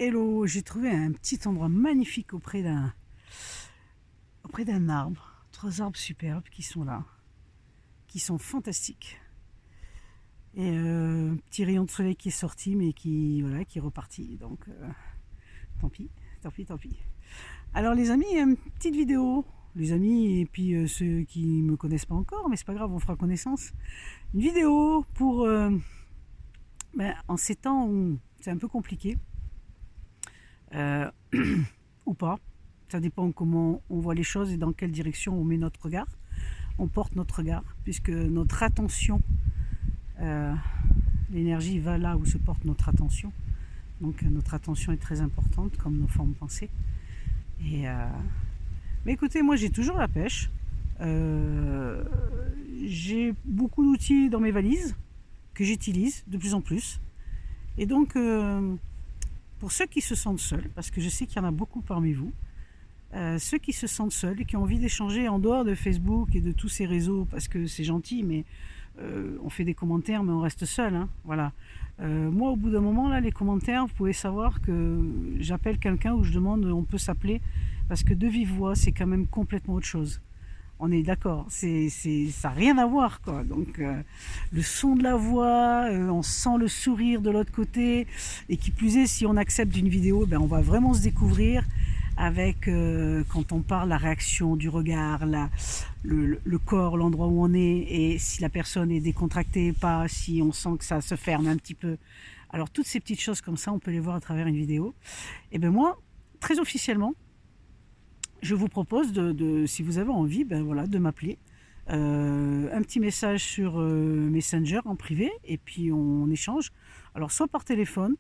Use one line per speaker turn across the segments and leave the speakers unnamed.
Hello, j'ai trouvé un petit endroit magnifique auprès d'un arbre. 3 arbres superbes qui sont là, qui sont fantastiques. Et petit rayon de soleil qui est sorti, mais qui voilà, qui est reparti. Donc tant pis, tant pis, tant pis. Alors les amis, une petite vidéo. Les amis et puis ceux qui ne me connaissent pas encore, mais c'est pas grave, on fera connaissance. Une vidéo pour en ces temps où c'est un peu compliqué. Ou pas, ça dépend comment on voit les choses et dans quelle direction on met notre regard, on porte notre regard, puisque notre attention, l'énergie va là où se porte notre attention, donc notre attention est très importante comme nos formes pensées. Et mais écoutez, moi j'ai toujours la pêche, j'ai beaucoup d'outils dans mes valises que j'utilise de plus en plus, et donc pour ceux qui se sentent seuls, parce que je sais qu'il y en a beaucoup parmi vous, ceux qui se sentent seuls et qui ont envie d'échanger en dehors de Facebook et de tous ces réseaux, parce que c'est gentil, mais on fait des commentaires, mais on reste seul. Hein, voilà. Moi, au bout d'un moment, là, les commentaires, vous pouvez savoir que j'appelle quelqu'un ou je demande, on peut s'appeler, parce que de vive voix, c'est quand même complètement autre chose. On est d'accord, ça n'a rien à voir, quoi. Donc le son de la voix, on sent le sourire de l'autre côté, et qui plus est, si on accepte une vidéo, on va vraiment se découvrir avec, quand on parle, la réaction du regard, le corps, l'endroit où on est, et si la personne est décontractée, pas, si on sent que ça se ferme un petit peu. Alors toutes ces petites choses comme ça, on peut les voir à travers une vidéo. Et moi, très officiellement, je vous propose si vous avez envie, de m'appeler. Un petit message sur Messenger en privé, et puis on échange. Alors soit par téléphone,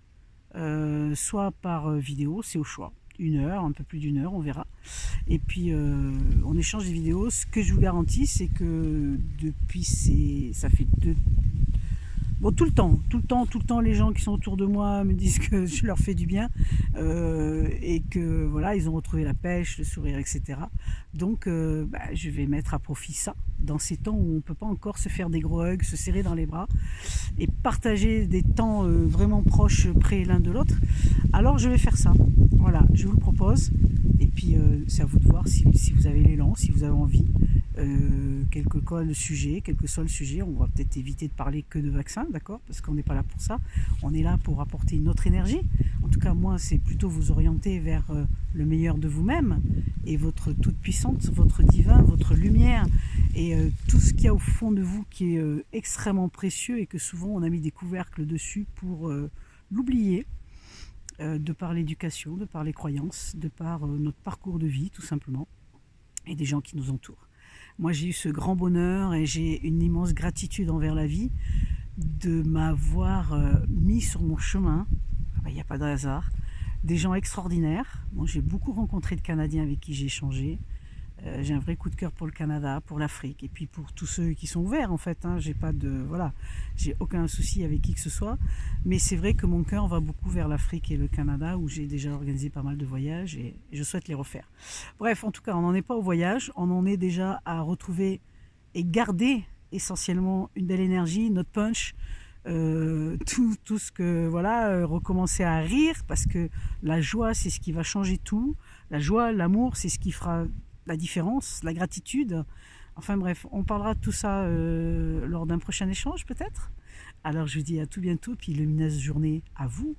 soit par vidéo, c'est au choix. 1 heure, un peu plus d'1 heure, on verra. Et puis on échange des vidéos. Ce que je vous garantis, c'est que ça fait tout le temps, les gens qui sont autour de moi me disent que je leur fais du bien, et que voilà, ils ont retrouvé la pêche, le sourire, etc. Donc je vais mettre à profit ça, dans ces temps où on ne peut pas encore se faire des gros hugs, se serrer dans les bras, et partager des temps vraiment proches, près l'un de l'autre. Alors je vais faire ça, voilà, je vous le propose, et puis c'est à vous de voir si vous avez l'élan, si vous avez envie. Quel que soit le sujet, on va peut-être éviter de parler que de vaccins, d'accord, parce qu'on n'est pas là pour ça, on est là pour apporter une autre énergie. En tout cas, moi, c'est plutôt vous orienter vers le meilleur de vous-même, et votre toute-puissance, votre divin, votre lumière, et tout ce qu'il y a au fond de vous qui est extrêmement précieux, et que souvent on a mis des couvercles dessus pour l'oublier, de par l'éducation, de par les croyances, de par notre parcours de vie, tout simplement, et des gens qui nous entourent. Moi, j'ai eu ce grand bonheur et j'ai une immense gratitude envers la vie de m'avoir mis sur mon chemin. Il n'y a pas de hasard. Des gens extraordinaires. Bon, j'ai beaucoup rencontré de Canadiens avec qui j'ai échangé. J'ai un vrai coup de cœur pour le Canada, pour l'Afrique, et puis pour tous ceux qui sont ouverts, en fait. Hein. J'ai aucun souci avec qui que ce soit. Mais c'est vrai que mon cœur va beaucoup vers l'Afrique et le Canada, où j'ai déjà organisé pas mal de voyages, et je souhaite les refaire. Bref, en tout cas, on n'en est pas au voyage, on en est déjà à retrouver et garder essentiellement une belle énergie, notre punch, tout ce que, voilà, recommencer à rire, parce que la joie, c'est ce qui va changer tout. La joie, l'amour, c'est ce qui fera la différence, la gratitude. Enfin bref, on parlera de tout ça lors d'un prochain échange peut-être. Alors je vous dis à tout bientôt, puis lumineuse journée à vous.